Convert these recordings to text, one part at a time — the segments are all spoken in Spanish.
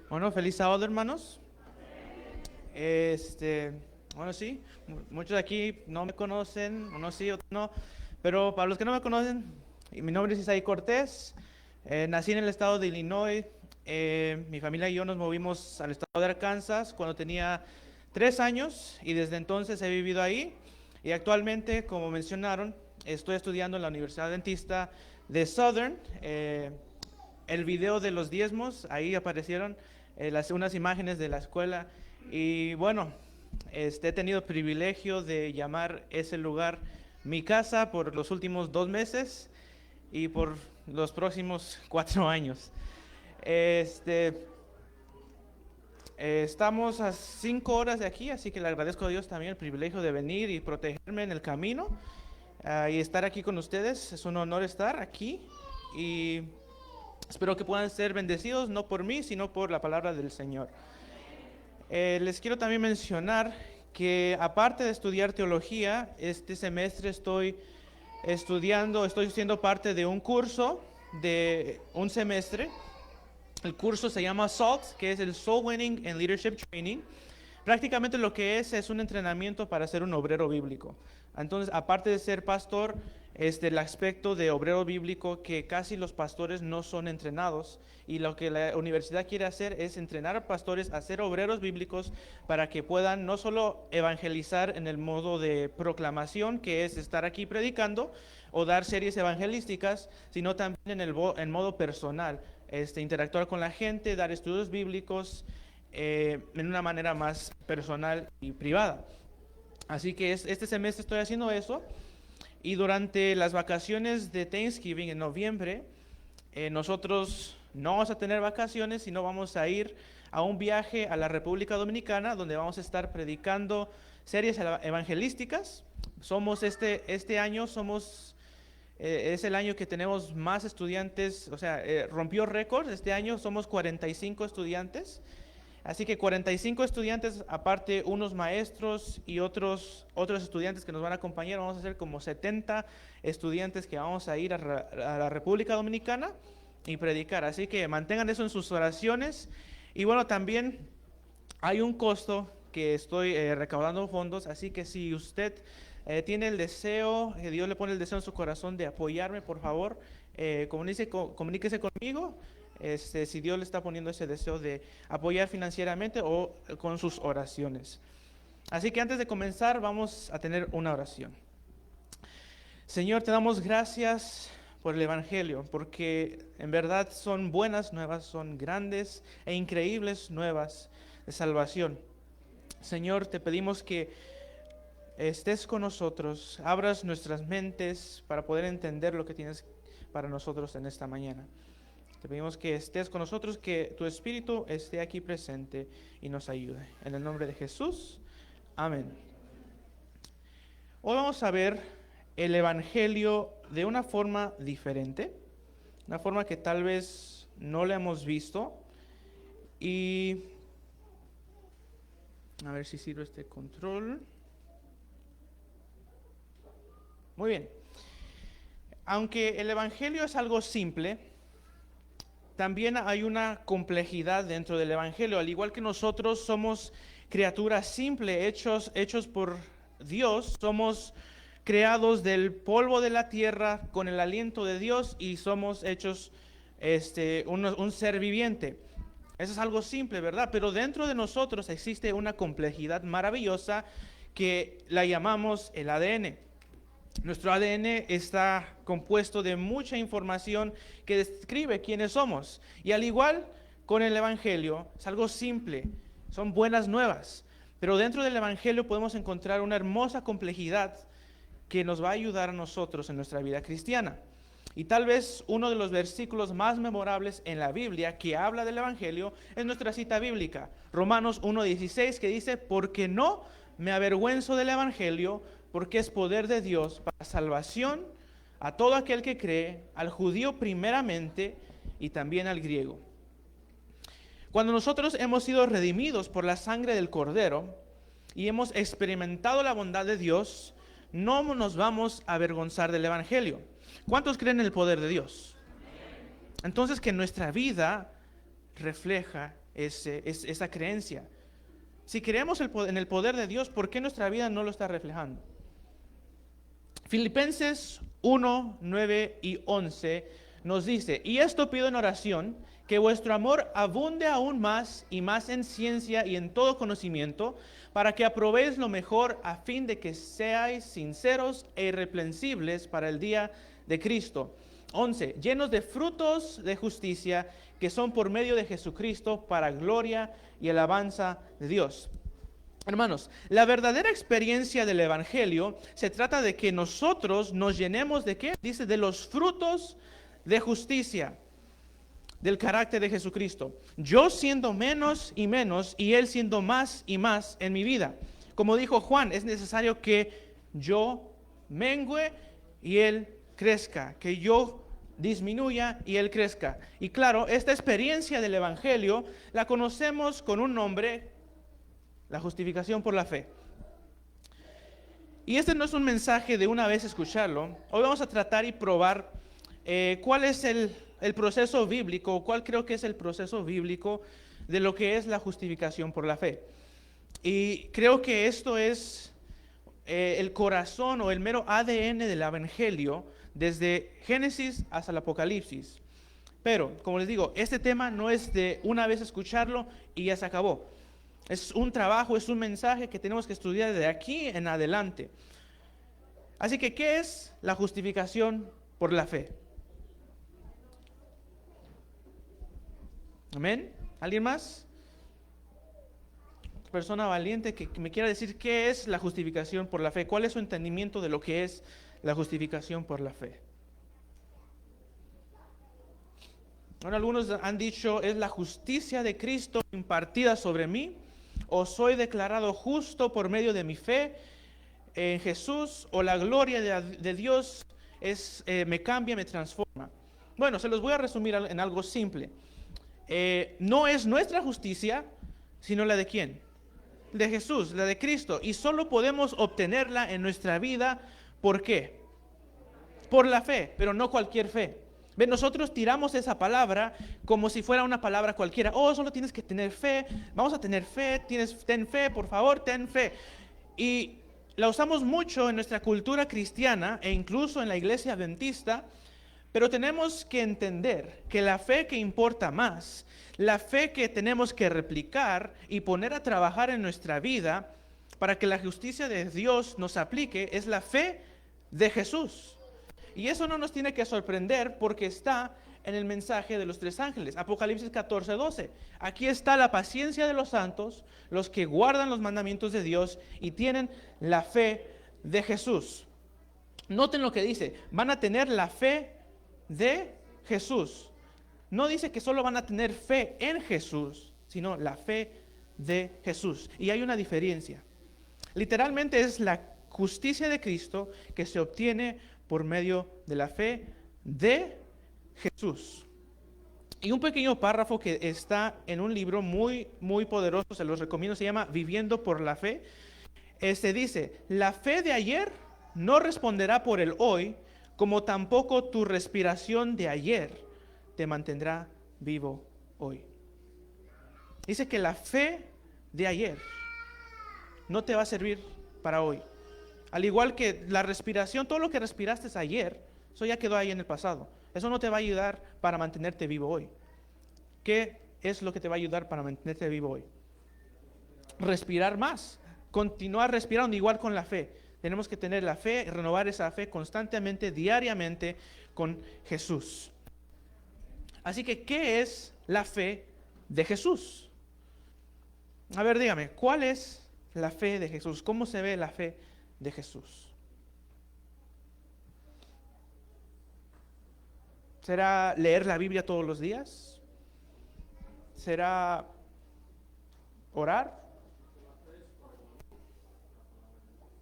Bueno, feliz sábado, hermanos. Bueno, sí, muchos de aquí no me conocen, unos sí, otros no, pero para los que no me conocen, mi nombre es Isaí Cortés, nací en el estado de Illinois, mi familia y yo nos movimos al estado de Arkansas cuando tenía 3 años y desde entonces he vivido ahí y actualmente, como mencionaron, estoy estudiando en la Universidad Adventista de Southern. El video de los diezmos, ahí aparecieron unas imágenes de la escuela y bueno, he tenido el privilegio de llamar ese lugar mi casa por los últimos 2 meses y por los próximos 4 años. Este, Estamos a 5 horas de aquí, así que le agradezco a Dios también el privilegio de venir y protegerme en el camino, y estar aquí con ustedes. Es un honor estar aquí y espero que puedan ser bendecidos, no por mí, sino por la palabra del Señor. Les quiero también mencionar que aparte de estudiar teología, este semestre estoy siendo parte de un curso de un semestre. El curso se llama SALT, que es el Soul Winning and Leadership Training. Prácticamente lo que es un entrenamiento para ser un obrero bíblico. Entonces, aparte de ser pastor, el aspecto de obrero bíblico, que casi los pastores no son entrenados, y lo que la universidad quiere hacer es entrenar a pastores a ser obreros bíblicos para que puedan no solo evangelizar en el modo de proclamación, que es estar aquí predicando o dar series evangelísticas, sino también en modo personal, interactuar con la gente, dar estudios bíblicos en una manera más personal y privada. Así que este semestre estoy haciendo eso, y durante las vacaciones de Thanksgiving en noviembre, nosotros no vamos a tener vacaciones, sino vamos a ir a un viaje a la República Dominicana, donde vamos a estar predicando series evangelísticas. Este año es el año que tenemos más estudiantes, o sea, rompió récords. Este año somos 45 estudiantes. Así que 45 estudiantes, aparte unos maestros y otros estudiantes que nos van a acompañar. Vamos a ser como 70 estudiantes que vamos a ir a la República Dominicana y predicar. Así que mantengan eso en sus oraciones. Y bueno, también hay un costo que estoy recaudando fondos, así que si usted tiene el deseo, Dios le pone el deseo en su corazón de apoyarme, por favor, comuníquese conmigo. Si Dios le está poniendo ese deseo de apoyar financieramente o con sus oraciones. Así que antes de comenzar, vamos a tener una oración. Señor, te damos gracias por el Evangelio, porque en verdad son buenas nuevas, son grandes e increíbles nuevas de salvación. Señor, te pedimos que estés con nosotros, abras nuestras mentes para poder entender lo que tienes para nosotros en esta mañana. Te pedimos que estés con nosotros, que tu Espíritu esté aquí presente y nos ayude. En el nombre de Jesús, amén. Hoy vamos a ver el Evangelio de una forma diferente, una forma que tal vez no la hemos visto. Y a ver si sirve este control. Muy bien. Aunque el Evangelio es algo simple, también hay una complejidad dentro del Evangelio. Al igual que nosotros somos criaturas simples, hechos por Dios, somos creados del polvo de la tierra con el aliento de Dios y somos hechos un ser viviente. Eso es algo simple, ¿verdad? Pero dentro de nosotros existe una complejidad maravillosa que la llamamos el ADN. Nuestro ADN está compuesto de mucha información que describe quiénes somos. Y al igual con el Evangelio, es algo simple, son buenas nuevas. Pero dentro del Evangelio podemos encontrar una hermosa complejidad que nos va a ayudar a nosotros en nuestra vida cristiana. Y tal vez uno de los versículos más memorables en la Biblia que habla del Evangelio es nuestra cita bíblica, Romanos 1:16, que dice: porque no me avergüenzo del Evangelio, porque es poder de Dios para salvación a todo aquel que cree, al judío primeramente y también al griego. Cuando nosotros hemos sido redimidos por la sangre del Cordero y hemos experimentado la bondad de Dios, no nos vamos a avergonzar del Evangelio. ¿Cuántos creen en el poder de Dios? Entonces, que nuestra vida refleja esa creencia. Si creemos en el poder de Dios, ¿por qué nuestra vida no lo está reflejando? Filipenses 1, 9 y 11 nos dice: y esto pido en oración, que vuestro amor abunde aún más y más en ciencia y en todo conocimiento, para que aprobéis lo mejor, a fin de que seáis sinceros e irreprensibles para el día de Cristo. 11. Llenos de frutos de justicia, que son por medio de Jesucristo, para gloria y alabanza de Dios. Hermanos, la verdadera experiencia del Evangelio se trata de que nosotros nos llenemos ¿de qué? Dice, de los frutos de justicia, del carácter de Jesucristo. Yo siendo menos y menos, y Él siendo más y más en mi vida. Como dijo Juan, es necesario que yo mengüe y Él crezca, que yo disminuya y Él crezca. Y claro, esta experiencia del Evangelio la conocemos con un nombre: la justificación por la fe. Y este no es un mensaje de una vez escucharlo. Hoy vamos a tratar y probar cuál es el proceso bíblico, cuál creo que es el proceso bíblico de lo que es la justificación por la fe. Y creo que esto es el corazón o el mero ADN del Evangelio, desde Génesis hasta el Apocalipsis. Pero, como les digo, este tema no es de una vez escucharlo y ya se acabó. Es un trabajo, es un mensaje que tenemos que estudiar de aquí en adelante. Así que, ¿qué es la justificación por la fe? ¿Amén? ¿Alguien más? Persona valiente que me quiera decir qué es la justificación por la fe. ¿Cuál es su entendimiento de lo que es la justificación por la fe? Bueno, algunos han dicho, es la justicia de Cristo impartida sobre mí, o soy declarado justo por medio de mi fe en Jesús, o la gloria de Dios me cambia, me transforma. Bueno, se los voy a resumir en algo simple. No es nuestra justicia, sino la de ¿quién? De Jesús, la de Cristo. Y solo podemos obtenerla en nuestra vida. ¿Por qué? Por la fe, pero no cualquier fe. ¿Ven? Nosotros tiramos esa palabra como si fuera una palabra cualquiera. Oh, solo tienes que tener fe. Vamos a tener fe. Ten fe, por favor, ten fe. Y la usamos mucho en nuestra cultura cristiana e incluso en la iglesia adventista. Pero tenemos que entender que la fe que importa más, la fe que tenemos que replicar y poner a trabajar en nuestra vida para que la justicia de Dios nos aplique, es la fe de Jesús. Y eso no nos tiene que sorprender porque está en el mensaje de los tres ángeles. Apocalipsis 14, 12. Aquí está la paciencia de los santos, los que guardan los mandamientos de Dios y tienen la fe de Jesús. Noten lo que dice, van a tener la fe de Jesús. No dice que solo van a tener fe en Jesús, sino la fe de Jesús. Y hay una diferencia. Literalmente es la justicia de Cristo que se obtiene por medio de la fe de Jesús. Y un pequeño párrafo que está en un libro muy, muy poderoso, se los recomiendo, se llama Viviendo por la Fe. Dice, la fe de ayer no responderá por el hoy, como tampoco tu respiración de ayer te mantendrá vivo hoy. Dice que la fe de ayer no te va a servir para hoy. Al igual que la respiración, todo lo que respiraste ayer, eso ya quedó ahí en el pasado. Eso no te va a ayudar para mantenerte vivo hoy. ¿Qué es lo que te va a ayudar para mantenerte vivo hoy? Respirar más, continuar respirando, igual con la fe. Tenemos que tener la fe, renovar esa fe constantemente, diariamente con Jesús. Así que, ¿qué es la fe de Jesús? A ver, dígame, ¿cuál es la fe de Jesús? ¿Cómo se ve la fe de Jesús? ¿Será leer la Biblia todos los días? ¿Será orar?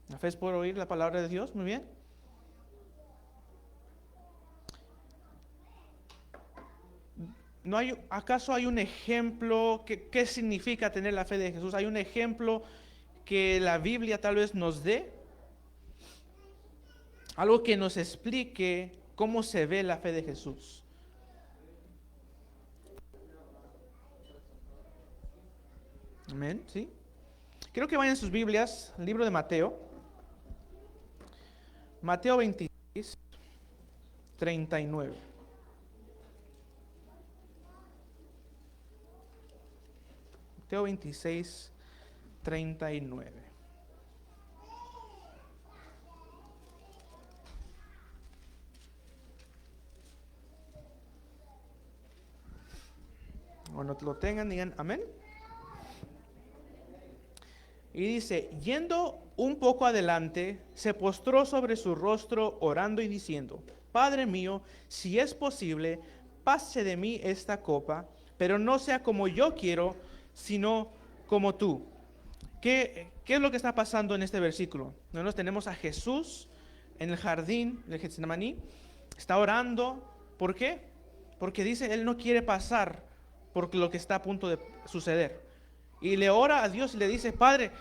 La fe es por oír la palabra de Dios, muy bien. ¿Acaso hay un ejemplo? ¿Qué significa tener la fe de Jesús? ¿Hay un ejemplo que la Biblia tal vez nos dé? Algo que nos explique cómo se ve la fe de Jesús. Amén, ¿sí? Quiero que vayan sus Biblias, al libro de Mateo. Mateo 26, 39. Mateo 26, 39. Cuando lo tengan, digan amén. Y dice, yendo un poco adelante, se postró sobre su rostro orando y diciendo, Padre mío, si es posible, pase de mí esta copa, pero no sea como yo quiero, sino como tú. ¿Qué es lo que está pasando en este versículo? Nosotros tenemos a Jesús en el jardín del Getsemaní, está orando. ¿Por qué? Porque dice, él no quiere pasar por lo que está a punto de suceder. Y le ora a Dios y le dice, Padre,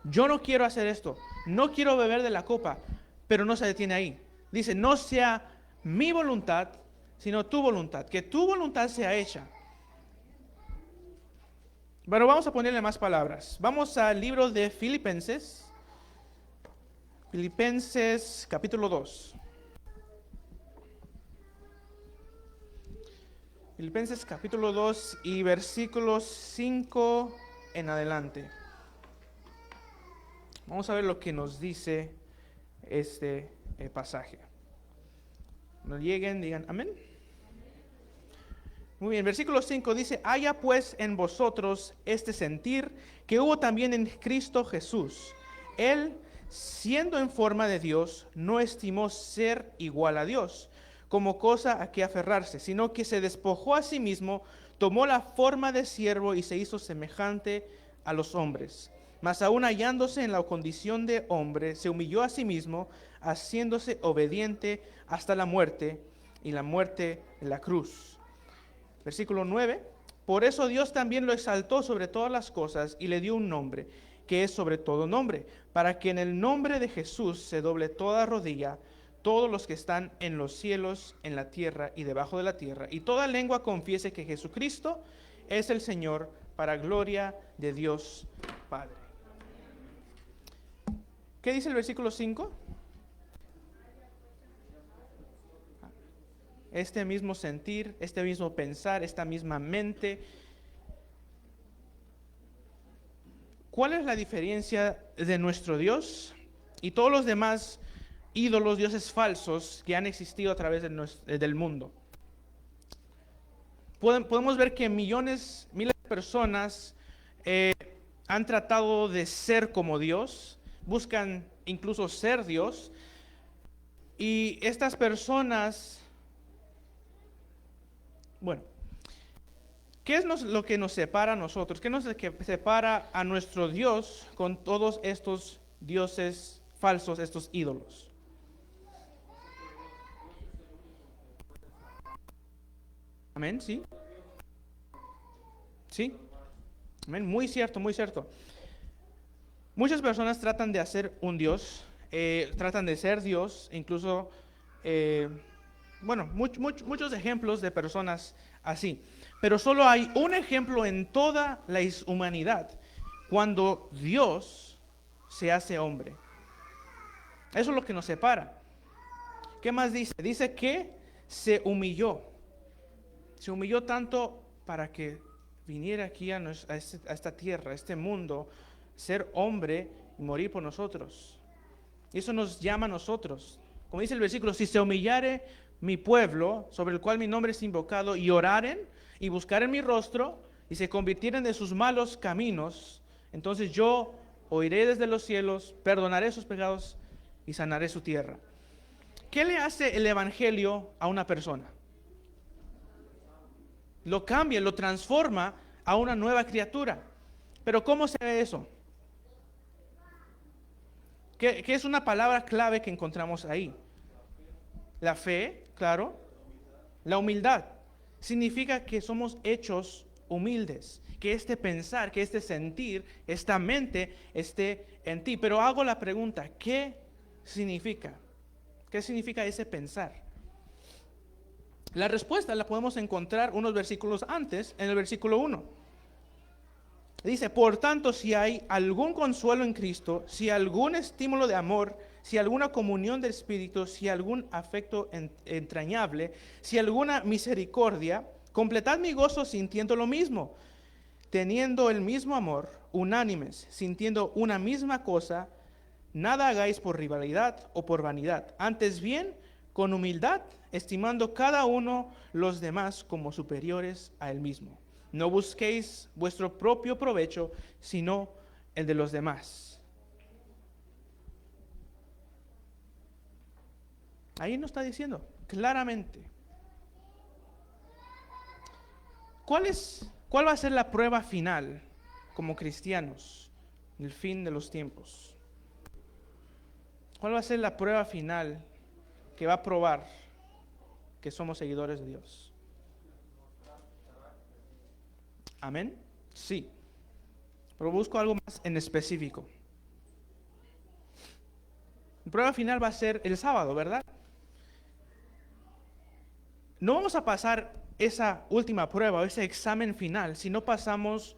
yo no quiero hacer esto, no quiero beber de la copa, pero no se detiene ahí. Dice, no sea mi voluntad, sino tu voluntad, que tu voluntad sea hecha. Bueno, vamos a ponerle más palabras. Vamos al libro de Filipenses. Filipenses capítulo 2. Filipenses capítulo 2 y versículos 5 en adelante. Vamos a ver lo que nos dice este pasaje. Cuando lleguen, digan amén. Muy bien, versículo 5 dice, haya pues en vosotros este sentir que hubo también en Cristo Jesús. Él, siendo en forma de Dios, no estimó ser igual a Dios, como cosa a que aferrarse, sino que se despojó a sí mismo, tomó la forma de siervo y se hizo semejante a los hombres. Mas aún hallándose en la condición de hombre, se humilló a sí mismo, haciéndose obediente hasta la muerte, y la muerte en la cruz. Versículo 9, por eso Dios también lo exaltó sobre todas las cosas y le dio un nombre, que es sobre todo nombre, para que en el nombre de Jesús se doble toda rodilla, todos los que están en los cielos, en la tierra y debajo de la tierra, y toda lengua confiese que Jesucristo es el Señor, para gloria de Dios Padre. ¿Qué dice el versículo 5? Este mismo sentir, este mismo pensar, esta misma mente. ¿Cuál es la diferencia de nuestro Dios y todos los demás ídolos, dioses falsos que han existido a través del mundo? Podemos ver que miles de personas han tratado de ser como Dios, buscan incluso ser Dios, y estas personas, bueno, ¿qué es lo que nos separa a nosotros? ¿Qué nos separa a nuestro Dios con todos estos dioses falsos, estos ídolos? Amén, ¿sí? ¿Sí? Amén, muy cierto, muy cierto. Muchas personas tratan de hacer un Dios, tratan de ser Dios, incluso, muchos ejemplos de personas así. Pero solo hay un ejemplo en toda la humanidad, cuando Dios se hace hombre. Eso es lo que nos separa. ¿Qué más dice? Dice que se humilló. Se humilló tanto para que viniera aquí a esta tierra, a este mundo, ser hombre y morir por nosotros. Y eso nos llama a nosotros. Como dice el versículo, si se humillare mi pueblo, sobre el cual mi nombre es invocado, y oraren y buscaren mi rostro, y se convirtieren de sus malos caminos, entonces yo oiré desde los cielos, perdonaré sus pecados y sanaré su tierra. ¿Qué le hace el evangelio a una persona? Lo cambia, lo transforma a una nueva criatura. Pero ¿cómo se ve eso? ¿Qué es una palabra clave que encontramos ahí? La fe, claro. La humildad. Significa que somos hechos humildes. Que este pensar, que este sentir, esta mente esté en ti. Pero hago la pregunta, ¿qué significa? ¿Qué significa ese pensar? La respuesta la podemos encontrar unos versículos antes, en el versículo 1. Dice, por tanto, si hay algún consuelo en Cristo, si algún estímulo de amor, si alguna comunión del Espíritu, si algún afecto entrañable, si alguna misericordia, completad mi gozo sintiendo lo mismo, teniendo el mismo amor, unánimes, sintiendo una misma cosa, nada hagáis por rivalidad o por vanidad, antes bien, con humildad, estimando cada uno los demás como superiores a él mismo. No busquéis vuestro propio provecho, sino el de los demás. Ahí nos está diciendo claramente. ¿Cuál va a ser la prueba final como cristianos, el fin de los tiempos? ¿Cuál va a ser la prueba final que va a probar que somos seguidores de Dios? ¿Amén? Sí. Pero busco algo más en específico. La prueba final va a ser el sábado, ¿verdad? No vamos a pasar esa última prueba o ese examen final si no pasamos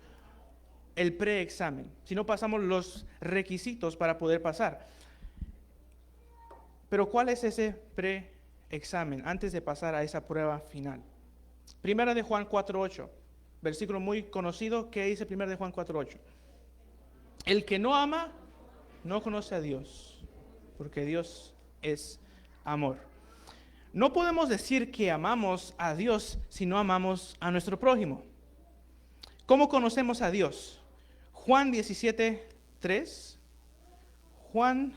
el preexamen, si no pasamos los requisitos para poder pasar. Pero ¿cuál es ese preexamen antes de pasar a esa prueba final? Primera de Juan 4:8, versículo muy conocido que dice Primera de Juan 4:8. El que no ama no conoce a Dios, porque Dios es amor. No podemos decir que amamos a Dios si no amamos a nuestro prójimo. ¿Cómo conocemos a Dios? Juan 17:3. Juan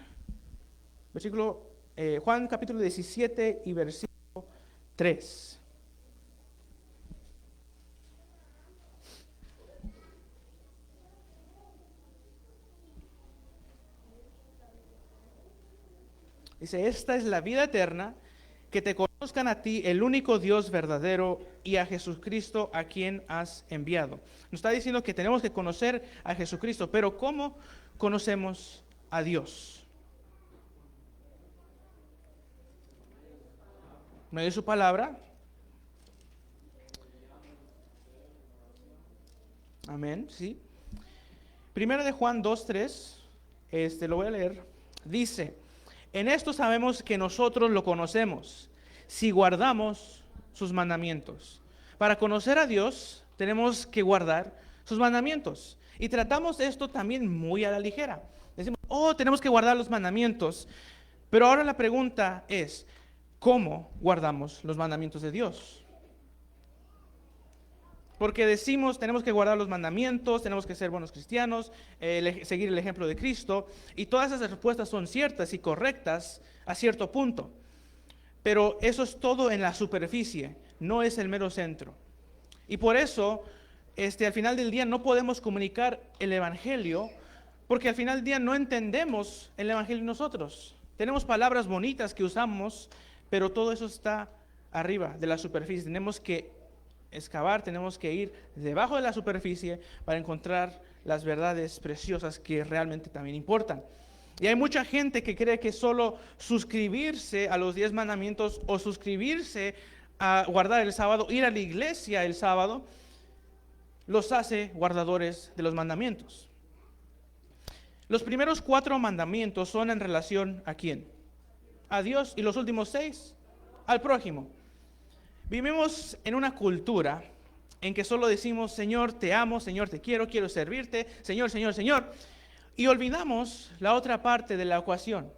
capítulo 17 y versículo 3. Dice, esta es la vida eterna, que te conozcan a ti, el único Dios verdadero, y a Jesucristo a quien has enviado. Nos está diciendo que tenemos que conocer a Jesucristo, pero ¿cómo conocemos a Dios? ¿Me dio su palabra? Amén, sí. Primera de Juan 2:3, lo voy a leer. Dice, en esto sabemos que nosotros lo conocemos, si guardamos sus mandamientos. Para conocer a Dios tenemos que guardar sus mandamientos. Y tratamos esto también muy a la ligera. Decimos, tenemos que guardar los mandamientos. Pero ahora la pregunta es, ¿cómo guardamos los mandamientos de Dios? Porque decimos, tenemos que guardar los mandamientos, tenemos que ser buenos cristianos, seguir el ejemplo de Cristo, y todas esas respuestas son ciertas y correctas a cierto punto. Pero eso es todo en la superficie, no es el mero centro. Y por eso, al final del día no podemos comunicar el Evangelio, porque al final del día no entendemos el Evangelio nosotros. Tenemos palabras bonitas que usamos, pero todo eso está arriba de la superficie. Tenemos que excavar, tenemos que ir debajo de la superficie para encontrar las verdades preciosas que realmente también importan. Y hay mucha gente que cree que solo suscribirse a los 10 mandamientos o suscribirse a guardar el sábado, ir a la iglesia el sábado, los hace guardadores de los mandamientos. Los primeros 4 mandamientos son en relación ¿a quién? A Dios, y los últimos 6 al prójimo. Vivimos en una cultura en que solo decimos, Señor, te amo, Señor, te quiero servirte, Señor, Señor, Señor. Y olvidamos la otra parte de la ecuación.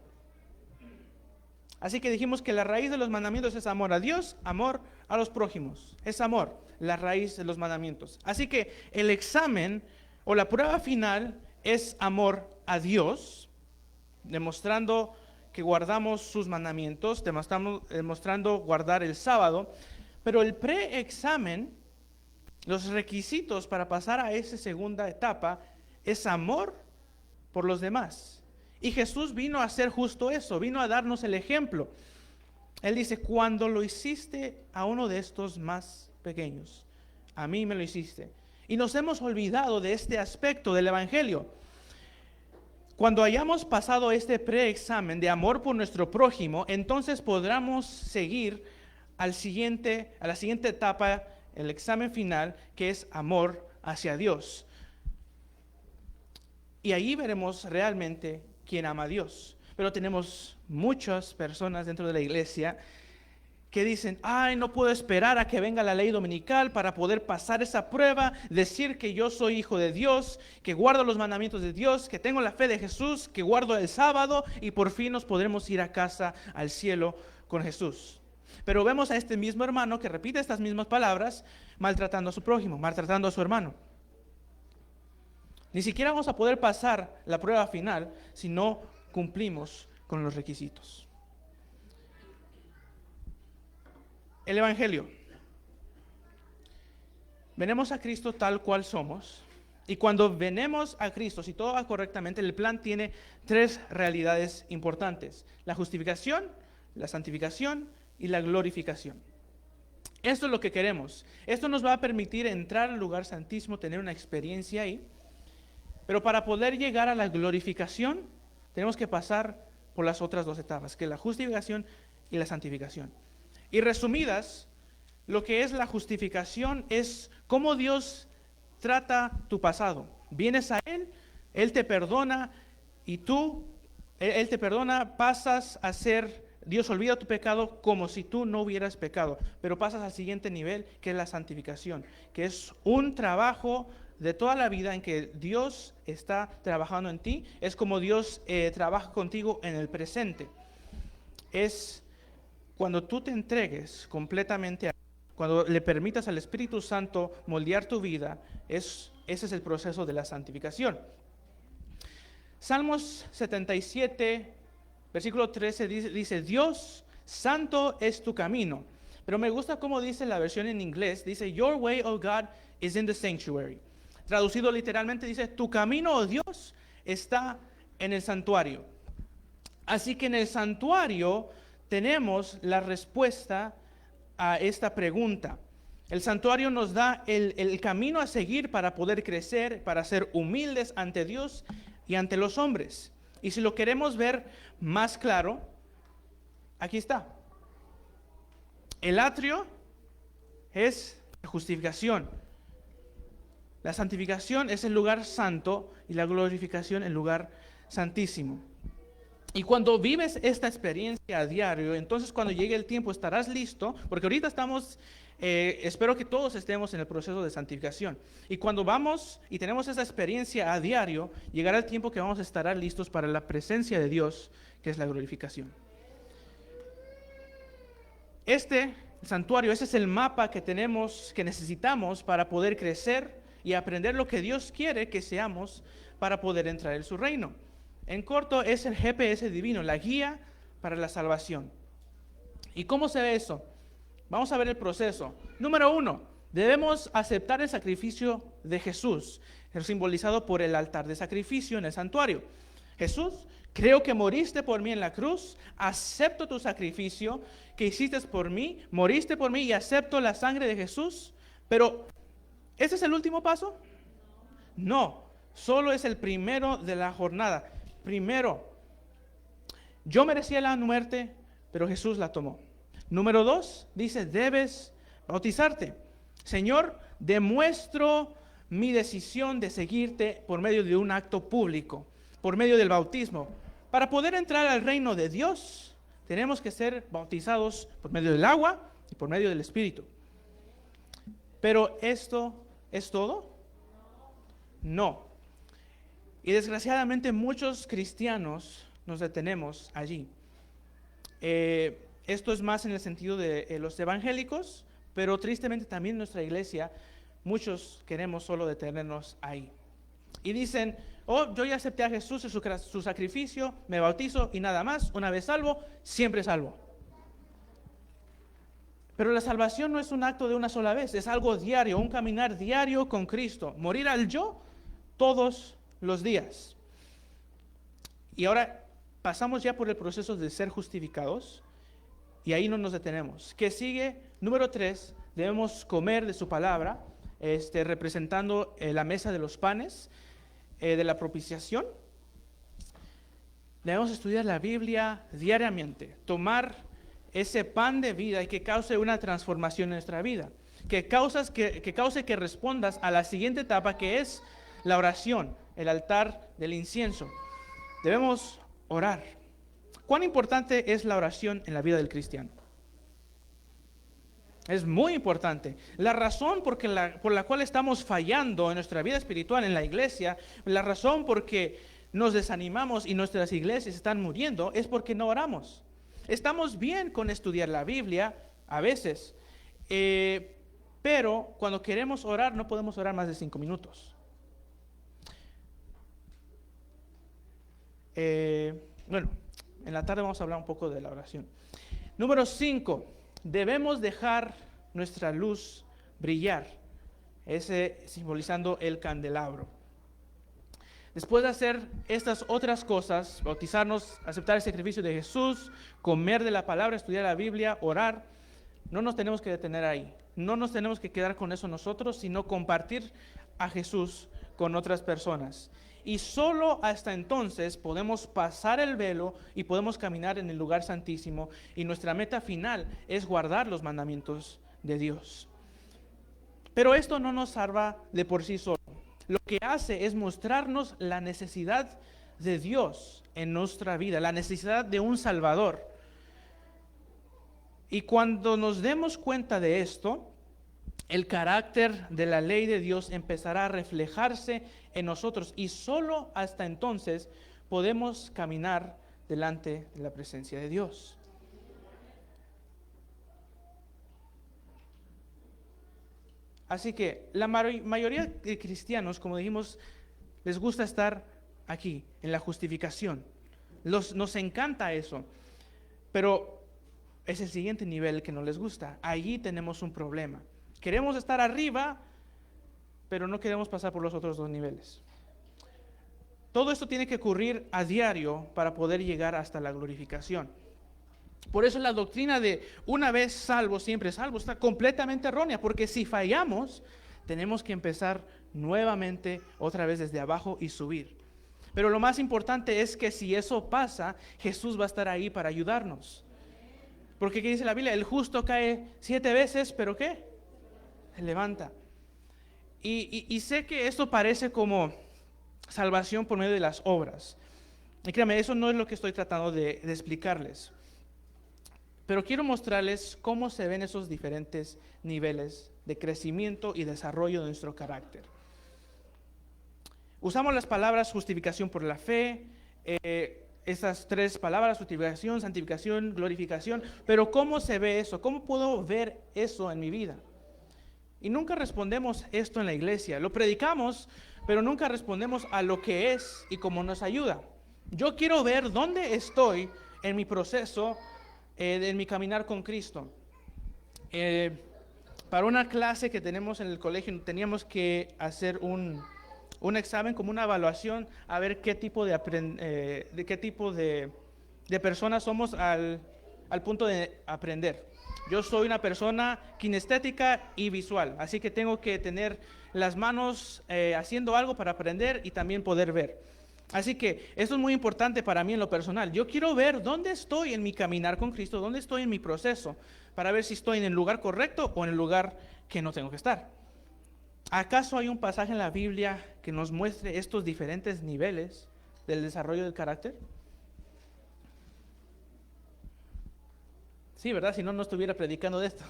Así que dijimos que la raíz de los mandamientos es amor a Dios, amor a los prójimos. Es amor, la raíz de los mandamientos. Así que el examen o la prueba final es amor a Dios, demostrando que guardamos sus mandamientos, demostrando guardar el sábado. Pero el preexamen, los requisitos para pasar a esa segunda etapa, es amor por los demás. Y Jesús vino a hacer justo eso, vino a darnos el ejemplo. Él dice, cuando lo hiciste a uno de estos más pequeños, a mí me lo hiciste. Y nos hemos olvidado de este aspecto del Evangelio. Cuando hayamos pasado este preexamen de amor por nuestro prójimo, entonces podremos seguir a la siguiente etapa, el examen final, que es amor hacia Dios. Y ahí veremos realmente quién ama a Dios. Pero tenemos muchas personas dentro de la iglesia que dicen, ay, no puedo esperar a que venga la ley dominical para poder pasar esa prueba, decir que yo soy hijo de Dios, que guardo los mandamientos de Dios, que tengo la fe de Jesús, que guardo el sábado y por fin nos podremos ir a casa, al cielo con Jesús. Pero vemos a este mismo hermano que repite estas mismas palabras, maltratando a su prójimo, maltratando a su hermano. Ni siquiera vamos a poder pasar la prueba final si no cumplimos con los requisitos. El Evangelio. Venimos a Cristo tal cual somos. Y cuando venimos a Cristo, si todo va correctamente, el plan tiene tres realidades importantes: la justificación, la santificación y la glorificación. Esto es lo que queremos. Esto nos va a permitir entrar al lugar santísimo, tener una experiencia ahí. Pero para poder llegar a la glorificación, tenemos que pasar por las otras dos etapas, que es la justificación y la santificación. Y resumidas, lo que es la justificación es cómo Dios trata tu pasado. Vienes a Él te perdona y Él te perdona, pasas a ser, Dios olvida tu pecado como si tú no hubieras pecado, pero pasas al siguiente nivel, que es la santificación, que es un trabajo de toda la vida en que Dios está trabajando en ti. Es como Dios trabaja contigo en el presente. Es cuando tú te entregues completamente a Él, cuando le permitas al Espíritu Santo moldear tu vida, ese es el proceso de la santificación. Salmos 77, versículo 13 dice, Dios, santo es tu camino. Pero me gusta cómo dice la versión en inglés, dice, Your way, O God, is in the sanctuary. Traducido literalmente dice, tu camino, oh Dios, está en el santuario. Así que en el santuario tenemos la respuesta a esta pregunta. El santuario nos da el camino a seguir para poder crecer, para ser humildes ante Dios y ante los hombres. Y si lo queremos ver más claro, aquí está. El atrio es la justificación. La santificación es el lugar santo y la glorificación el lugar santísimo. Y cuando vives esta experiencia a diario, entonces cuando llegue el tiempo estarás listo, porque ahorita estamos, espero que todos estemos en el proceso de santificación. Y cuando vamos y tenemos esa experiencia a diario, llegará el tiempo que vamos a estar listos para la presencia de Dios, que es la glorificación. El santuario, ese es el mapa que tenemos, que necesitamos para poder crecer y aprender lo que Dios quiere que seamos para poder entrar en su reino. En corto, es el GPS divino, la guía para la salvación. ¿Y cómo se ve eso? Vamos a ver el proceso. Número 1, debemos aceptar el sacrificio de Jesús, simbolizado por el altar de sacrificio en el santuario. Jesús, creo que moriste por mí en la cruz, acepto tu sacrificio que hiciste por mí, moriste por mí y acepto la sangre de Jesús. Pero, ¿ese es el último paso? No, solo es el primero de la jornada. Primero, yo merecía la muerte, pero Jesús la tomó. Número 2, dice, debes bautizarte. Señor, demuestro mi decisión de seguirte por medio de un acto público, por medio del bautismo. Para poder entrar al reino de Dios, tenemos que ser bautizados por medio del agua y por medio del Espíritu. Pero ¿esto es todo? No. Y desgraciadamente muchos cristianos nos detenemos allí. Esto es más en el sentido de los evangélicos, pero tristemente también en nuestra iglesia muchos queremos solo detenernos ahí. Y dicen, oh, yo ya acepté a Jesús y su sacrificio, me bautizo y nada más, una vez salvo, siempre salvo. Pero la salvación no es un acto de una sola vez, es algo diario, un caminar diario con Cristo, morir al yo todos los días. Y ahora pasamos ya por el proceso de ser justificados y ahí no nos detenemos. ¿Qué sigue? Número 3, debemos comer de su palabra, representando la mesa de los panes, de la propiciación. Debemos estudiar la Biblia diariamente, tomar ese pan de vida y que cause una transformación en nuestra vida, que cause que respondas a la siguiente etapa, que es la oración, el altar del incienso. Debemos orar. ¿Cuán importante es la oración en la vida del cristiano? Es muy importante. La razón por la cual estamos fallando en nuestra vida espiritual en la iglesia, la razón por que nos desanimamos y nuestras iglesias están muriendo, es porque no oramos. Estamos bien con estudiar la Biblia, a veces, pero cuando queremos orar, no podemos orar más de 5 minutos. Bueno, en la tarde vamos a hablar un poco de la oración. Número 5. Debemos dejar nuestra luz brillar, ese simbolizando el candelabro. Después de hacer estas otras cosas, bautizarnos, aceptar el sacrificio de Jesús, comer de la palabra, estudiar la Biblia, orar, no nos tenemos que detener ahí. No nos tenemos que quedar con eso nosotros, sino compartir a Jesús con otras personas. Y solo hasta entonces podemos pasar el velo y podemos caminar en el lugar santísimo. Y nuestra meta final es guardar los mandamientos de Dios. Pero esto no nos salva de por sí solo. Lo que hace es mostrarnos la necesidad de Dios en nuestra vida, la necesidad de un Salvador. Y cuando nos demos cuenta de esto, el carácter de la ley de Dios empezará a reflejarse en nosotros y solo hasta entonces podemos caminar delante de la presencia de Dios. Así que la mayoría de cristianos, como dijimos, les gusta estar aquí, en la justificación. Nos encanta eso, pero es el siguiente nivel que no les gusta. Allí tenemos un problema. Queremos estar arriba, pero no queremos pasar por los otros 2 niveles. Todo esto tiene que ocurrir a diario para poder llegar hasta la glorificación. Por eso la doctrina de una vez salvo, siempre salvo, está completamente errónea, porque si fallamos, tenemos que empezar nuevamente, otra vez desde abajo y subir. Pero lo más importante es que si eso pasa, Jesús va a estar ahí para ayudarnos. Porque ¿qué dice la Biblia? El justo cae 7 veces, ¿pero qué? Se levanta. Y sé que esto parece como salvación por medio de las obras. Y créanme, eso no es lo que estoy tratando de explicarles. Pero quiero mostrarles cómo se ven esos diferentes niveles de crecimiento y desarrollo de nuestro carácter. Usamos las palabras justificación por la fe, esas 3 palabras, justificación, santificación, glorificación. Pero ¿cómo se ve eso? ¿Cómo puedo ver eso en mi vida? Y nunca respondemos esto en la iglesia. Lo predicamos, pero nunca respondemos a lo que es y cómo nos ayuda. Yo quiero ver dónde estoy en mi proceso, en mi caminar con Cristo. Para una clase que tenemos en el colegio, teníamos que hacer un examen, como una evaluación, a ver qué tipo de personas somos al punto de aprender. Yo soy una persona kinestética y visual, así que tengo que tener las manos haciendo algo para aprender y también poder ver. Así que esto es muy importante para mí en lo personal. Yo quiero ver dónde estoy en mi caminar con Cristo, dónde estoy en mi proceso, para ver si estoy en el lugar correcto o en el lugar que no tengo que estar. ¿Acaso hay un pasaje en la Biblia que nos muestre estos diferentes niveles del desarrollo del carácter? Sí, ¿verdad? Si no, no estuviera predicando de esto.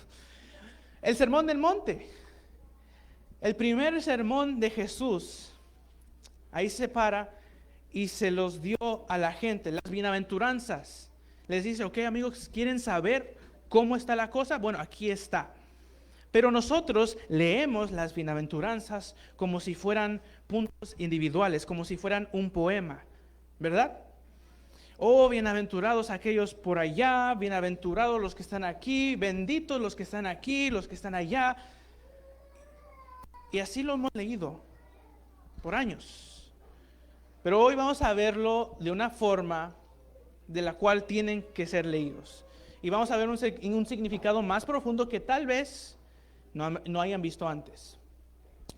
El Sermón del Monte. El primer sermón de Jesús. Ahí se para y se los dio a la gente, las bienaventuranzas. Les dice, ok amigos, ¿quieren saber cómo está la cosa? Bueno, aquí está. Pero nosotros leemos las bienaventuranzas como si fueran puntos individuales, como si fueran un poema, ¿verdad? Oh, bienaventurados aquellos por allá, bienaventurados los que están aquí, benditos los que están aquí, los que están allá. Y así lo hemos leído por años. Pero hoy vamos a verlo de una forma de la cual tienen que ser leídos. Y vamos a ver un significado más profundo que tal vez no hayan visto antes.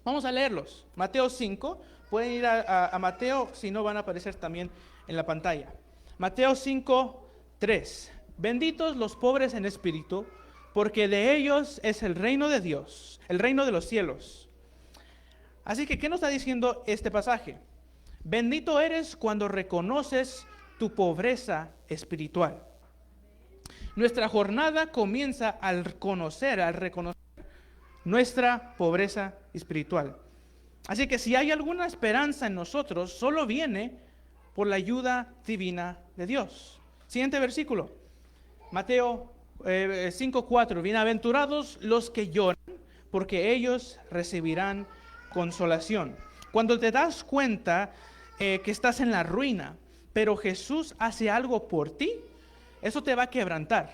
Vamos a leerlos. Mateo 5. Pueden ir a Mateo, si no van a aparecer también en la pantalla. Mateo 5, 3. Benditos los pobres en espíritu, porque de ellos es el reino de Dios, el reino de los cielos. Así que, ¿qué nos está diciendo este pasaje? Bendito eres cuando reconoces tu pobreza espiritual. Nuestra jornada comienza al reconocer nuestra pobreza espiritual. Así que si hay alguna esperanza en nosotros, solo viene por la ayuda divina de Dios. Siguiente versículo, Mateo 5:4. Bienaventurados los que lloran, porque ellos recibirán consolación. Cuando te das cuenta que estás en la ruina, pero Jesús hace algo por ti, eso te va a quebrantar.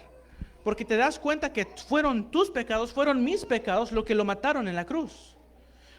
Porque te das cuenta que fueron tus pecados, fueron mis pecados lo que lo mataron en la cruz.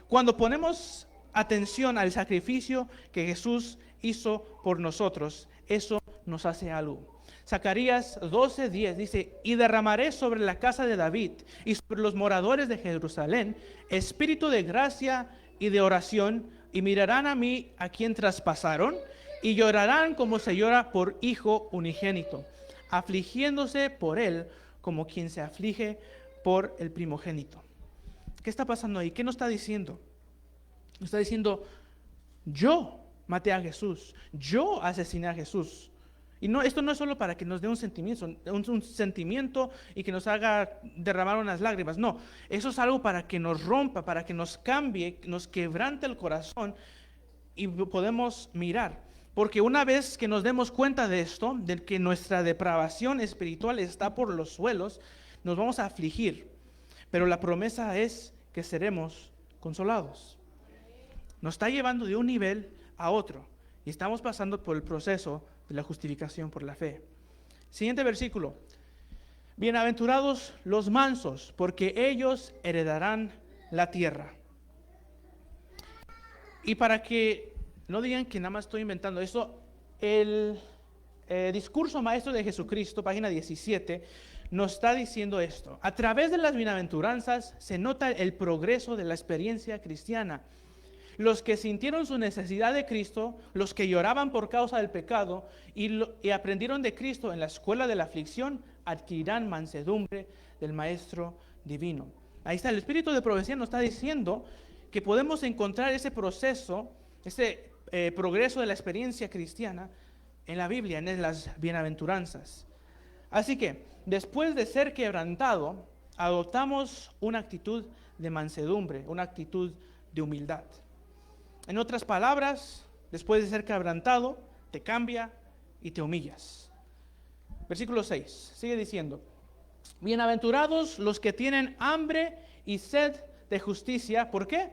Cuando ponemos atención al sacrificio que Jesús hizo por nosotros, eso nos hace algo. Zacarías 12:10 dice, y derramaré sobre la casa de David y sobre los moradores de Jerusalén espíritu de gracia y de oración, y mirarán a mí a quien traspasaron, y llorarán como se llora por hijo unigénito, afligiéndose por él como quien se aflige por el primogénito. ¿Qué está pasando ahí? ¿Qué nos está diciendo? Nos está diciendo, yo maté a Jesús, yo asesiné a Jesús. Y no, esto no es solo para que nos dé un sentimiento y que nos haga derramar unas lágrimas. No, eso es algo para que nos rompa, para que nos cambie, nos quebrante el corazón y podemos mirar. Porque una vez que nos demos cuenta de esto, de que nuestra depravación espiritual está por los suelos, nos vamos a afligir. Pero la promesa es que seremos consolados. Nos está llevando de un nivel a otro y estamos pasando por el proceso de la justificación por la fe. Siguiente versículo. Bienaventurados los mansos, porque ellos heredarán la tierra. Y para que no digan que nada más estoy inventando esto, el discurso maestro de Jesucristo, página 17, nos está diciendo esto. A través de las bienaventuranzas se nota el progreso de la experiencia cristiana. Los que sintieron su necesidad de Cristo, los que lloraban por causa del pecado y aprendieron de Cristo en la escuela de la aflicción, adquirirán mansedumbre del Maestro Divino. Ahí está, el Espíritu de Profecía nos está diciendo que podemos encontrar ese proceso, ese progreso de la experiencia cristiana en la Biblia, en las bienaventuranzas. Así que, después de ser quebrantado, adoptamos una actitud de mansedumbre, una actitud de humildad. En otras palabras, después de ser quebrantado, te cambia y te humillas. Versículo 6, sigue diciendo, bienaventurados los que tienen hambre y sed de justicia, ¿por qué?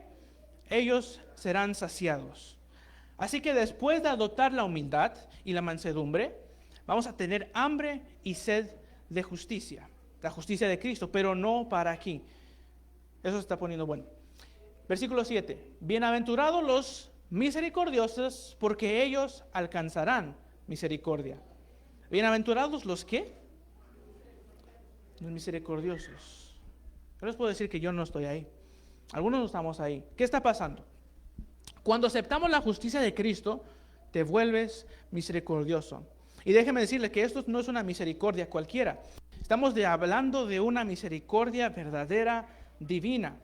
Ellos serán saciados. Así que después de adoptar la humildad y la mansedumbre, vamos a tener hambre y sed de justicia, la justicia de Cristo, pero no para aquí. Eso se está poniendo bueno. Versículo 7. Bienaventurados los misericordiosos, porque ellos alcanzarán misericordia. Bienaventurados los ¿qué? Los misericordiosos. Yo les puedo decir que yo no estoy ahí. Algunos no estamos ahí. ¿Qué está pasando? Cuando aceptamos la justicia de Cristo, te vuelves misericordioso. Y déjeme decirle que esto no es una misericordia cualquiera. Estamos hablando de una misericordia verdadera, divina.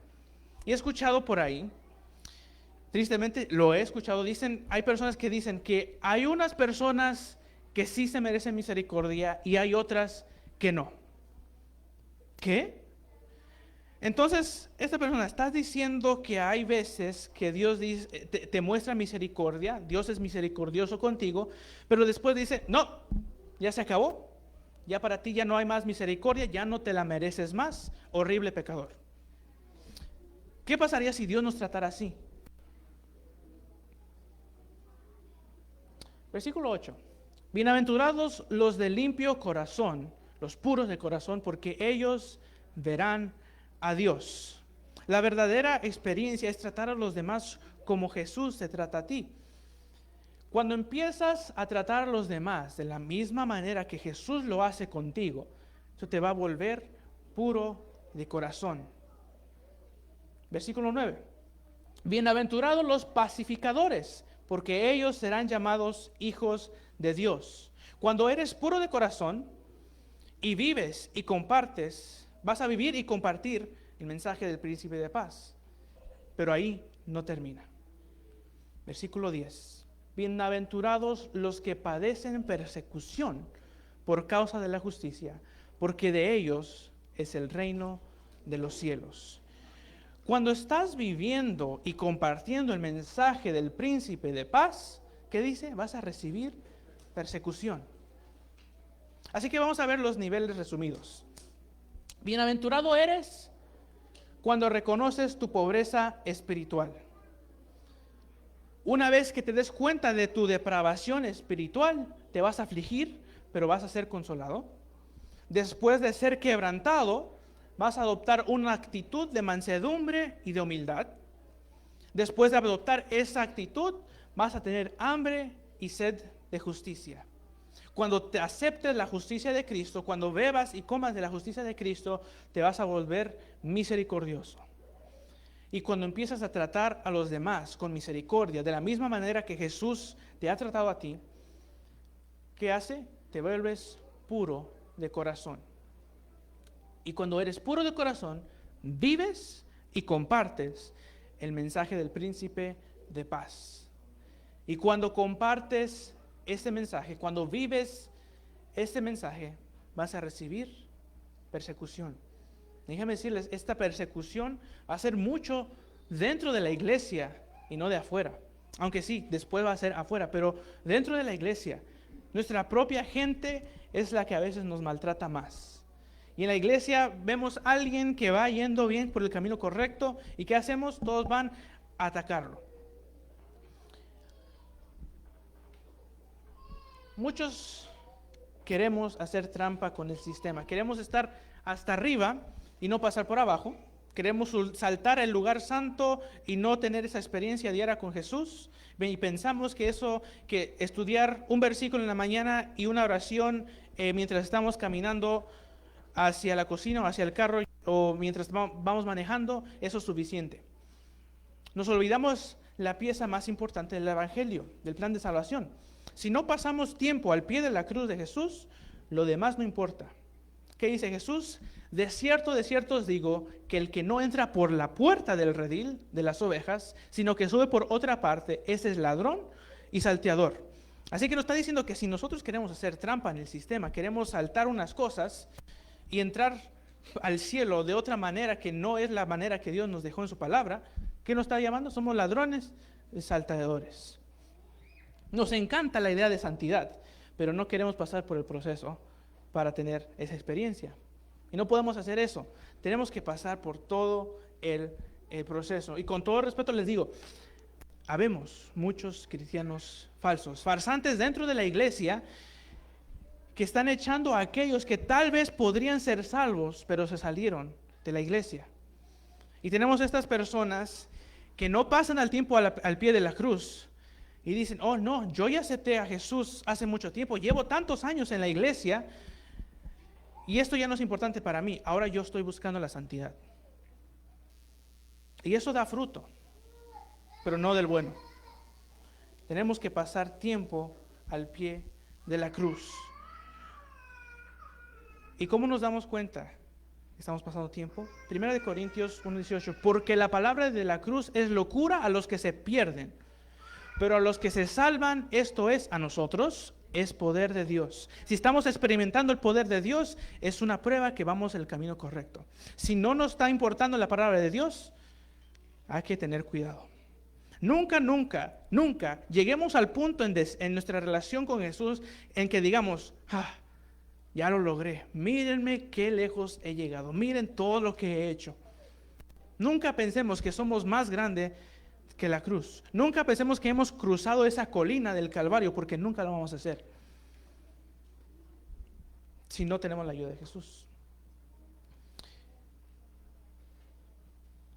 Y he escuchado por ahí, tristemente lo he escuchado, hay personas que dicen que hay unas personas que sí se merecen misericordia y hay otras que no. ¿Qué? Entonces, esta persona está diciendo que hay veces que Dios te muestra misericordia, Dios es misericordioso contigo, pero después dice, no, ya se acabó, ya para ti ya no hay más misericordia, ya no te la mereces más, horrible pecador. ¿Qué pasaría si Dios nos tratara así? Versículo 8. Bienaventurados los de limpio corazón, los puros de corazón, porque ellos verán a Dios. La verdadera experiencia es tratar a los demás como Jesús te trata a ti. Cuando empiezas a tratar a los demás de la misma manera que Jesús lo hace contigo, eso te va a volver puro de corazón. Versículo 9. Bienaventurados los pacificadores, porque ellos serán llamados hijos de Dios. Cuando eres puro de corazón y vives y compartes, vas a vivir y compartir el mensaje del príncipe de paz. Pero ahí no termina. Versículo 10. Bienaventurados los que padecen persecución por causa de la justicia, porque de ellos es el reino de los cielos. Cuando estás viviendo y compartiendo el mensaje del príncipe de paz, ¿qué dice? Vas a recibir persecución. Así que vamos a ver los niveles resumidos. Bienaventurado eres cuando reconoces tu pobreza espiritual. Una vez que te des cuenta de tu depravación espiritual, te vas a afligir, pero vas a ser consolado. Después de ser quebrantado, vas a adoptar una actitud de mansedumbre y de humildad. Después de adoptar esa actitud, vas a tener hambre y sed de justicia. Cuando te aceptes la justicia de Cristo, cuando bebas y comas de la justicia de Cristo, te vas a volver misericordioso. Y cuando empiezas a tratar a los demás con misericordia, de la misma manera que Jesús te ha tratado a ti, ¿qué hace? Te vuelves puro de corazón. Y cuando eres puro de corazón, vives y compartes el mensaje del príncipe de paz. Y cuando compartes este mensaje, cuando vives este mensaje, vas a recibir persecución. Déjenme decirles, esta persecución va a ser mucho dentro de la iglesia y no de afuera. Aunque sí, después va a ser afuera, pero dentro de la iglesia, nuestra propia gente es la que a veces nos maltrata más. Y en la iglesia vemos a alguien que va yendo bien por el camino correcto, ¿y qué hacemos? Todos van a atacarlo. Muchos queremos hacer trampa con el sistema, queremos estar hasta arriba y no pasar por abajo. Queremos saltar al lugar santo y no tener esa experiencia diaria con Jesús. Y pensamos que eso, que estudiar un versículo en la mañana y una oración mientras estamos caminando hacia la cocina o hacia el carro o mientras vamos manejando, eso es suficiente. Nos olvidamos la pieza más importante del Evangelio, del plan de salvación. Si no pasamos tiempo al pie de la cruz de Jesús, lo demás no importa. ¿Qué dice Jesús? De cierto os digo, que el que no entra por la puerta del redil de las ovejas, sino que sube por otra parte, ese es ladrón y salteador. Así que nos está diciendo que si nosotros queremos hacer trampa en el sistema, queremos saltar unas cosas y entrar al cielo de otra manera que no es la manera que Dios nos dejó en su palabra, ¿qué nos está llamando? Somos ladrones y salteadores. Nos encanta la idea de santidad, pero no queremos pasar por el proceso para tener esa experiencia. Y no podemos hacer eso. Tenemos que pasar por todo el proceso. Y con todo respeto les digo, habemos muchos cristianos falsos, farsantes dentro de la iglesia, que están echando a aquellos que tal vez podrían ser salvos, pero se salieron de la iglesia. Y tenemos estas personas que no pasan al tiempo al pie de la cruz y dicen, oh no, yo ya acepté a Jesús hace mucho tiempo, llevo tantos años en la iglesia, y esto ya no es importante para mí, ahora yo estoy buscando la santidad. Y eso da fruto, pero no del bueno. Tenemos que pasar tiempo al pie de la cruz. ¿Y cómo nos damos cuenta que estamos pasando tiempo? 1 Corintios 1:18, porque la palabra de la cruz es locura a los que se pierden, pero a los que se salvan, esto es, a nosotros, es poder de Dios. Si estamos experimentando el poder de Dios, es una prueba que vamos el camino correcto. Si no nos está importando la palabra de Dios, hay que tener cuidado. Nunca lleguemos al punto en nuestra relación con Jesús en que digamos, ya lo logré, mírenme qué lejos he llegado, miren todo lo que he hecho. Nunca pensemos que somos más grandes que la cruz. Nunca pensemos que hemos cruzado esa colina del Calvario, porque nunca lo vamos a hacer si no tenemos la ayuda de Jesús.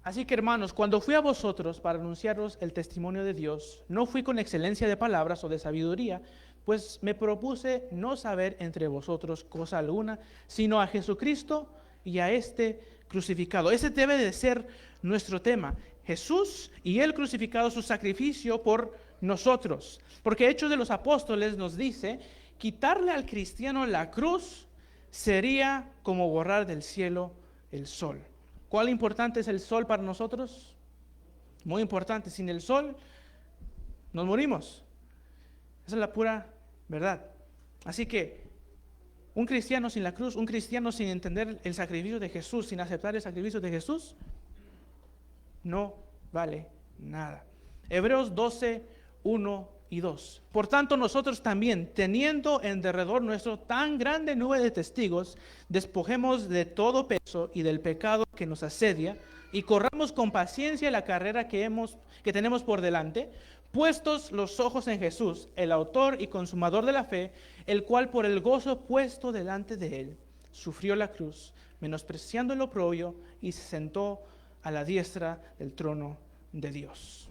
Así que hermanos, cuando fui a vosotros para anunciaros el testimonio de Dios, no fui con excelencia de palabras o de sabiduría, pues me propuse no saber entre vosotros cosa alguna, sino a Jesucristo y a este crucificado. Ese debe de ser nuestro tema. Jesús y Él crucificado, su sacrificio por nosotros. Porque Hechos de los Apóstoles nos dice, quitarle al cristiano la cruz sería como borrar del cielo el sol. ¿Cuál importante es el sol para nosotros? Muy importante, sin el sol nos morimos. Esa es la pura verdad. Así que un cristiano sin la cruz, un cristiano sin entender el sacrificio de Jesús, sin aceptar el sacrificio de Jesús, no vale nada. Hebreos 12, 1 y 2. Por tanto, nosotros también, teniendo en derredor nuestro tan grande nube de testigos, despojemos de todo peso y del pecado que nos asedia, y corramos con paciencia la carrera que tenemos por delante, puestos los ojos en Jesús, el autor y consumador de la fe, el cual por el gozo puesto delante de él, sufrió la cruz, menospreciando el oprobio, y se sentó a la diestra del trono de Dios.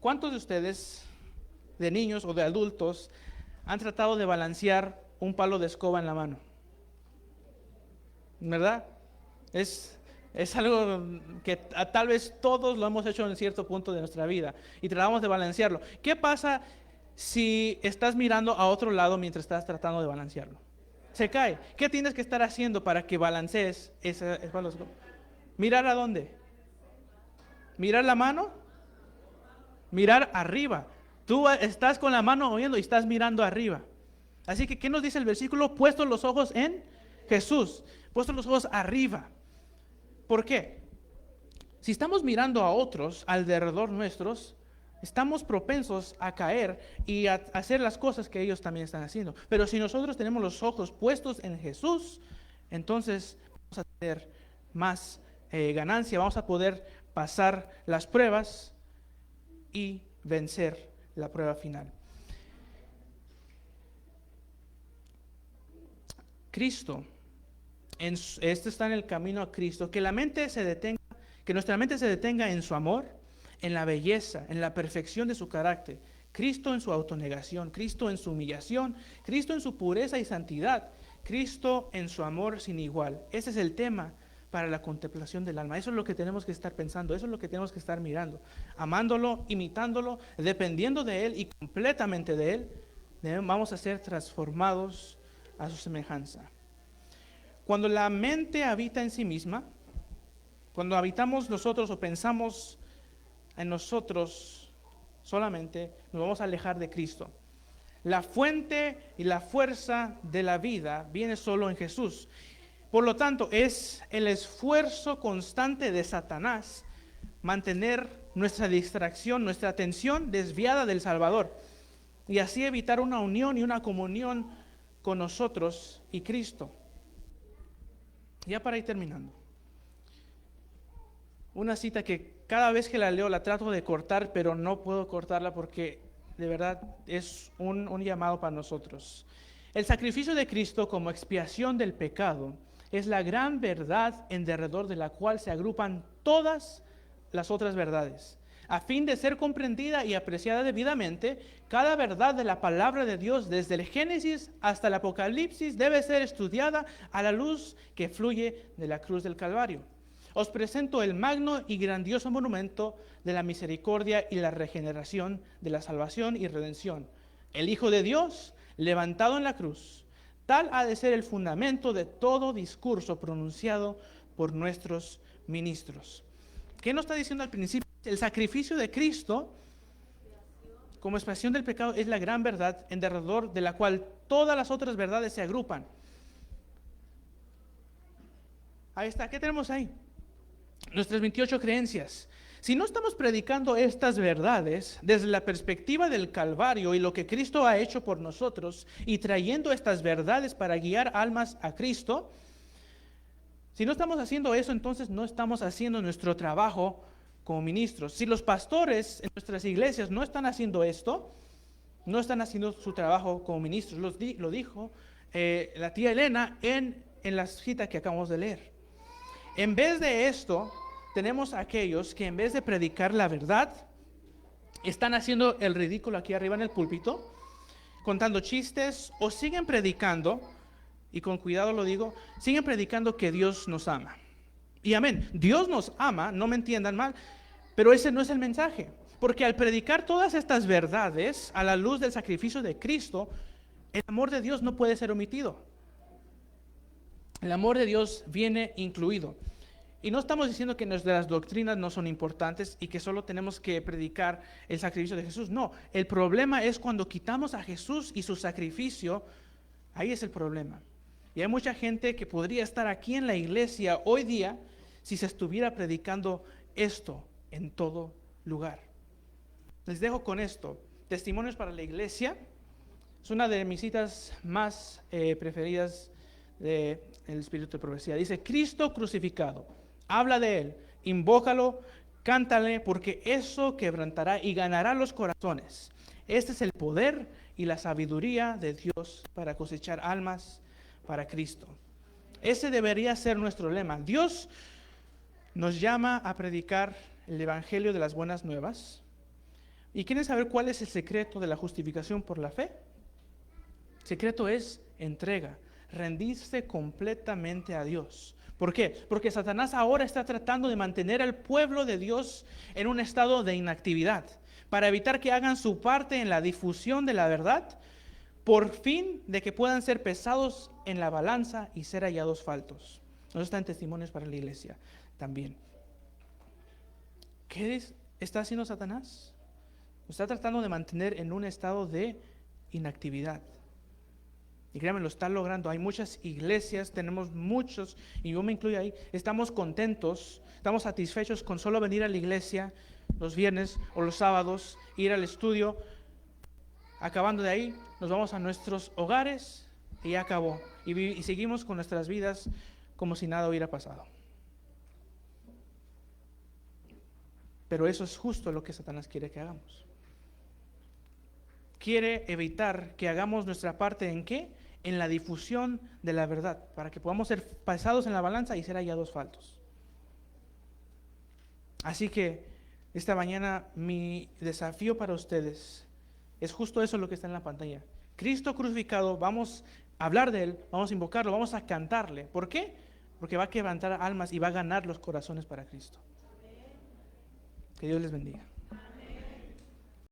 ¿Cuántos de ustedes, de niños o de adultos, han tratado de balancear un palo de escoba en la mano? ¿Verdad? Es algo que tal vez todos lo hemos hecho en cierto punto de nuestra vida y tratamos de balancearlo. ¿Qué pasa si estás mirando a otro lado mientras estás tratando de balancearlo? Se cae. ¿Qué tienes que estar haciendo para que balancees ese palo de escoba? ¿Mirar a dónde? ¿Mirar la mano? Mirar arriba. Tú estás con la mano moviendo y estás mirando arriba. Así que, ¿qué nos dice el versículo? Puestos los ojos en Jesús. Puestos los ojos arriba. ¿Por qué? Si estamos mirando a otros alrededor nuestros, estamos propensos a caer y a hacer las cosas que ellos también están haciendo. Pero si nosotros tenemos los ojos puestos en Jesús, entonces vamos a tener más ganancia, vamos a poder pasar las pruebas y vencer la prueba final. Cristo, este está en el camino a Cristo, que nuestra mente se detenga en su amor, en la belleza, en la perfección de su carácter. Cristo en su autonegación, Cristo en su humillación, Cristo en su pureza y santidad, Cristo en su amor sin igual. Ese es el tema para la contemplación del alma. Eso es lo que tenemos que estar pensando, eso es lo que tenemos que estar mirando, amándolo, imitándolo, dependiendo de Él y completamente de Él, vamos a ser transformados a su semejanza. Cuando la mente habita en sí misma, cuando habitamos nosotros o pensamos en nosotros solamente, nos vamos a alejar de Cristo. La fuente y la fuerza de la vida viene solo en Jesús. Por lo tanto, es el esfuerzo constante de Satanás mantener nuestra distracción, nuestra atención desviada del Salvador y así evitar una unión y una comunión con nosotros y Cristo. Ya para ir terminando. Una cita que cada vez que la leo la trato de cortar, pero no puedo cortarla porque de verdad es un llamado para nosotros. El sacrificio de Cristo como expiación del pecado es la gran verdad en derredor de la cual se agrupan todas las otras verdades. A fin de ser comprendida y apreciada debidamente, cada verdad de la palabra de Dios, desde el Génesis hasta el Apocalipsis, debe ser estudiada a la luz que fluye de la cruz del Calvario. Os presento el magno y grandioso monumento de la misericordia y la regeneración, de la salvación y redención. El Hijo de Dios, levantado en la cruz. Tal ha de ser el fundamento de todo discurso pronunciado por nuestros ministros. ¿Qué nos está diciendo al principio? El sacrificio de Cristo como expiación del pecado es la gran verdad en derredor de la cual todas las otras verdades se agrupan. Ahí está, ¿qué tenemos ahí? Nuestras 28 creencias. Si no estamos predicando estas verdades desde la perspectiva del Calvario y lo que Cristo ha hecho por nosotros y trayendo estas verdades para guiar almas a Cristo, si no estamos haciendo eso, entonces no estamos haciendo nuestro trabajo como ministros. Si los pastores en nuestras iglesias no están haciendo esto, no están haciendo su trabajo como ministros. Lo dijo la tía Elena en la cita que acabamos de leer. En vez de esto, tenemos a aquellos que en vez de predicar la verdad, están haciendo el ridículo aquí arriba en el púlpito, contando chistes o siguen predicando, y con cuidado lo digo, siguen predicando que Dios nos ama. Y amén, Dios nos ama, no me entiendan mal, pero ese no es el mensaje. Porque al predicar todas estas verdades a la luz del sacrificio de Cristo, el amor de Dios no puede ser omitido. El amor de Dios viene incluido. Y no estamos diciendo que nuestras doctrinas no son importantes y que solo tenemos que predicar el sacrificio de Jesús. No, el problema es cuando quitamos a Jesús y su sacrificio, ahí es el problema. Y hay mucha gente que podría estar aquí en la iglesia hoy día si se estuviera predicando esto en todo lugar. Les dejo con esto. Testimonios para la iglesia. Es una de mis citas más preferidas del Espíritu de Profecía. Dice, Cristo crucificado. Habla de Él, invócalo, cántale, porque eso quebrantará y ganará los corazones. Este es el poder y la sabiduría de Dios para cosechar almas para Cristo. Ese debería ser nuestro lema. Dios nos llama a predicar el Evangelio de las buenas nuevas. ¿Y quieren saber cuál es el secreto de la justificación por la fe? El secreto es entrega, rendirse completamente a Dios. ¿Por qué? Porque Satanás ahora está tratando de mantener al pueblo de Dios en un estado de inactividad, para evitar que hagan su parte en la difusión de la verdad, por fin de que puedan ser pesados en la balanza y ser hallados faltos. Eso está en Testimonios para la Iglesia también. ¿Qué está haciendo Satanás? Nos está tratando de mantener en un estado de inactividad. Y créanme, lo está logrando. Hay muchas iglesias, tenemos muchos, y yo me incluyo ahí. Estamos contentos, estamos satisfechos con solo venir a la iglesia los viernes o los sábados, ir al estudio. Acabando de ahí, nos vamos a nuestros hogares y ya acabó. Y seguimos con nuestras vidas como si nada hubiera pasado. Pero eso es justo lo que Satanás quiere que hagamos. Quiere evitar que hagamos nuestra parte ¿en qué? En la difusión de la verdad, para que podamos ser pesados en la balanza y ser hallados faltos. Así que esta mañana mi desafío para ustedes es justo eso lo que está en la pantalla. Cristo crucificado, vamos a hablar de Él, vamos a invocarlo, vamos a cantarle. ¿Por qué? Porque va a quebrantar almas y va a ganar los corazones para Cristo. Que Dios les bendiga.